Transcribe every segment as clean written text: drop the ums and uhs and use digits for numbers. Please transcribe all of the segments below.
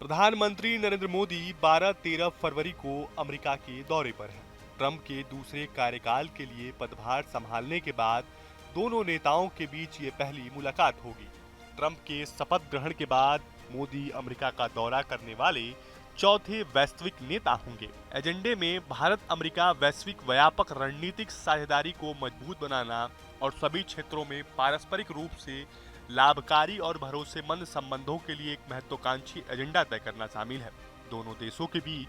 प्रधानमंत्री नरेंद्र मोदी 12-13 फरवरी को अमेरिका के दौरे पर हैं। ट्रंप के दूसरे कार्यकाल के लिए पदभार संभालने के बाद दोनों नेताओं के बीच ये पहली मुलाकात होगी। ट्रंप के शपथ ग्रहण के बाद मोदी अमेरिका का दौरा करने वाले चौथे वैश्विक नेता होंगे। एजेंडे में भारत अमेरिका वैश्विक व्यापक रणनीतिक साझेदारी को मजबूत बनाना और सभी क्षेत्रों में पारस्परिक रूप से लाभकारी और भरोसेमंद संबंधों के लिए एक महत्वाकांक्षी एजेंडा तय करना शामिल है। दोनों देशों के बीच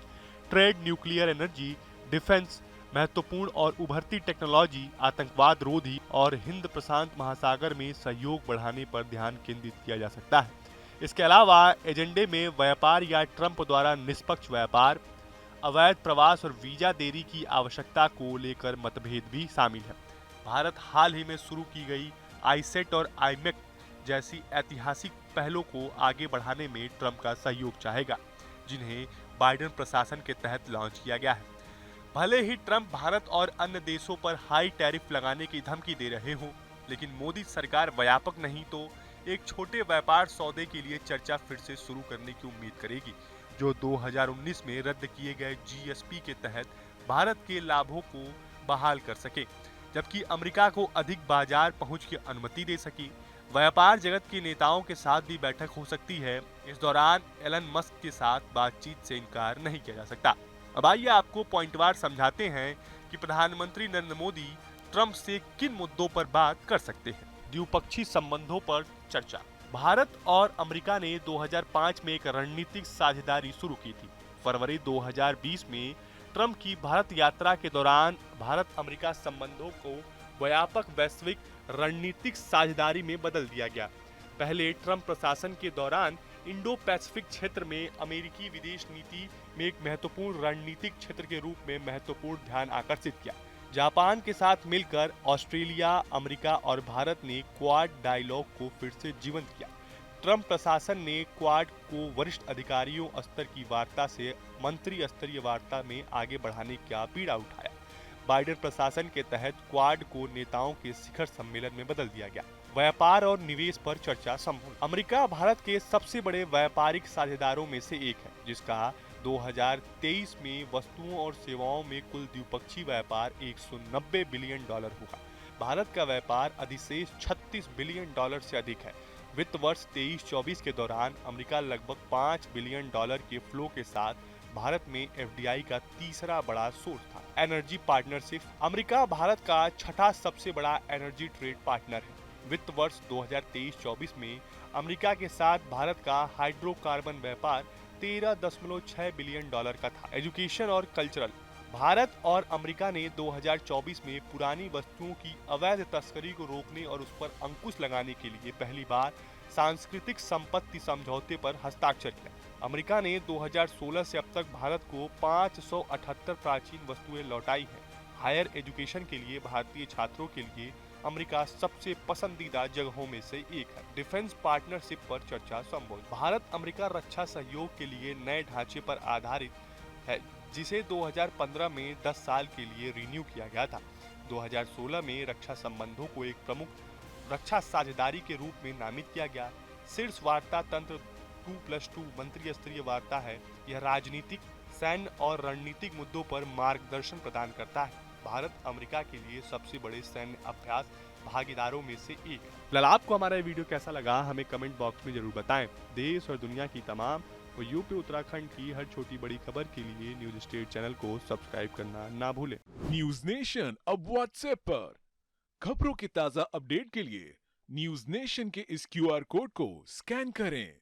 ट्रेड, न्यूक्लियर एनर्जी, डिफेंस, महत्वपूर्ण और उभरती टेक्नोलॉजी, आतंकवाद रोधी और हिंद प्रशांत महासागर में सहयोग बढ़ाने पर ध्यान केंद्रित किया जा सकता है। इसके अलावा एजेंडे में व्यापार या ट्रंप द्वारा निष्पक्ष व्यापार, अवैध प्रवास और वीजा देरी की आवश्यकता को लेकर मतभेद भी शामिल है। भारत हाल ही में शुरू की गई आईसेट और आईमेक जैसी ऐतिहासिक पहलों को आगे बढ़ाने में ट्रंप का सहयोग चाहेगा, जिन्हें बाइडेन प्रशासन के तहत लॉन्च किया गया है। भले ही ट्रंप भारत और अन्य देशों पर हाई टैरिफ लगाने की धमकी दे रहे हों, लेकिन मोदी सरकार व्यापक नहीं तो एक छोटे व्यापार सौदे के लिए चर्चा फिर से शुरू करने की उम्मीद करेगी, जो 2019 में रद्द किए गए जीएसपी के तहत भारत के लाभों को बहाल कर सके, जबकि अमेरिका को अधिक बाजार पहुंच की अनुमति दे सके। व्यापार जगत के नेताओं के साथ भी बैठक हो सकती है। इस दौरान एलन मस्क के साथ बातचीत से इनकार नहीं किया जा सकता। अब आइए आपको पॉइंटवार समझाते हैं कि प्रधानमंत्री नरेंद्र मोदी ट्रंप से किन मुद्दों पर बात कर सकते हैं। द्विपक्षीय संबंधों पर चर्चा। भारत और अमेरिका ने 2005 में एक रणनीतिक साझेदारी शुरू की थी। फरवरी 2020 में ट्रंप की भारत यात्रा के दौरान भारत अमेरिका संबंधों को व्यापक वैश्विक रणनीतिक साझेदारी में बदल दिया गया। पहले ट्रंप प्रशासन के दौरान इंडो पैसिफिक क्षेत्र में अमेरिकी विदेश नीति में एक महत्वपूर्ण रणनीतिक क्षेत्र के रूप में महत्वपूर्ण ध्यान आकर्षित किया। जापान के साथ मिलकर ऑस्ट्रेलिया, अमेरिका और भारत ने क्वाड डायलॉग को फिर से जीवंत किया। ट्रंप प्रशासन ने क्वाड को वरिष्ठ अधिकारियों स्तर की वार्ता से मंत्री स्तरीय वार्ता में आगे बढ़ाने का बीड़ा उठाया। बाइडेन प्रशासन के तहत क्वाड को नेताओं के शिखर सम्मेलन में बदल दिया गया। व्यापार और निवेश पर चर्चा संपूर्ण। अमेरिका भारत के सबसे बड़े व्यापारिक साझेदारों में से एक है, जिसका 2023 में वस्तुओं और सेवाओं में कुल द्विपक्षीय व्यापार 190 बिलियन डॉलर होगा। भारत का व्यापार अधिशेष 36 बिलियन डॉलर से अधिक है। वित्त वर्ष 23-24 के दौरान अमेरिका लगभग 5 बिलियन डॉलर के फ्लो के साथ भारत में एफडीआई का तीसरा बड़ा सोर्स था। Energy partnership. अमेरिका भारत का छठा सबसे बड़ा एनर्जी ट्रेड पार्टनर है। वित्त वर्ष 2023-24 में अमेरिका के साथ भारत का हाइड्रोकार्बन व्यापार 13.6 बिलियन डॉलर का था। एजुकेशन और कल्चरल। भारत और अमेरिका ने 2024 में पुरानी वस्तुओं की अवैध तस्करी को रोकने और उस पर अंकुश लगाने के लिए पहली बार सांस्कृतिक संपत्ति समझौते पर हस्ताक्षर किया। अमेरिका ने 2016 से अब तक भारत को 578 प्राचीन वस्तुएं लौटाई हैं। हायर एजुकेशन के लिए भारतीय छात्रों के लिए अमेरिका सबसे पसंदीदा जगहों में से एक है। डिफेंस पार्टनरशिप पर चर्चा संबोधित। भारत अमेरिका रक्षा सहयोग के लिए नए ढांचे पर आधारित है, जिसे 2015 में 10 साल के लिए रिन्यू किया गया था। 2016 में रक्षा संबंधों को एक प्रमुख रक्षा साझेदारी के रूप में नामित किया गया। शीर्ष वार्ता तंत्र 2+2 मंत्री स्तरीय वार्ता है। यह राजनीतिक, सैन्य और रणनीतिक मुद्दों पर मार्गदर्शन प्रदान करता है। भारत अमेरिका के लिए सबसे बड़े सैन्य अभ्यास भागीदारों में से एक है। फिलहाल आपको हमारा ये वीडियो कैसा लगा हमें कमेंट बॉक्स में जरूर बताएं। देश और दुनिया की तमाम और यूपी उत्तराखंड की हर छोटी बड़ी खबर के लिए न्यूज स्टेट चैनल को सब्सक्राइब करना ना भूलें। न्यूज नेशन अब व्हाट्सएप पर खबरों के ताजा अपडेट के लिए न्यूज नेशन के इस क्यूआर कोड को स्कैन करें।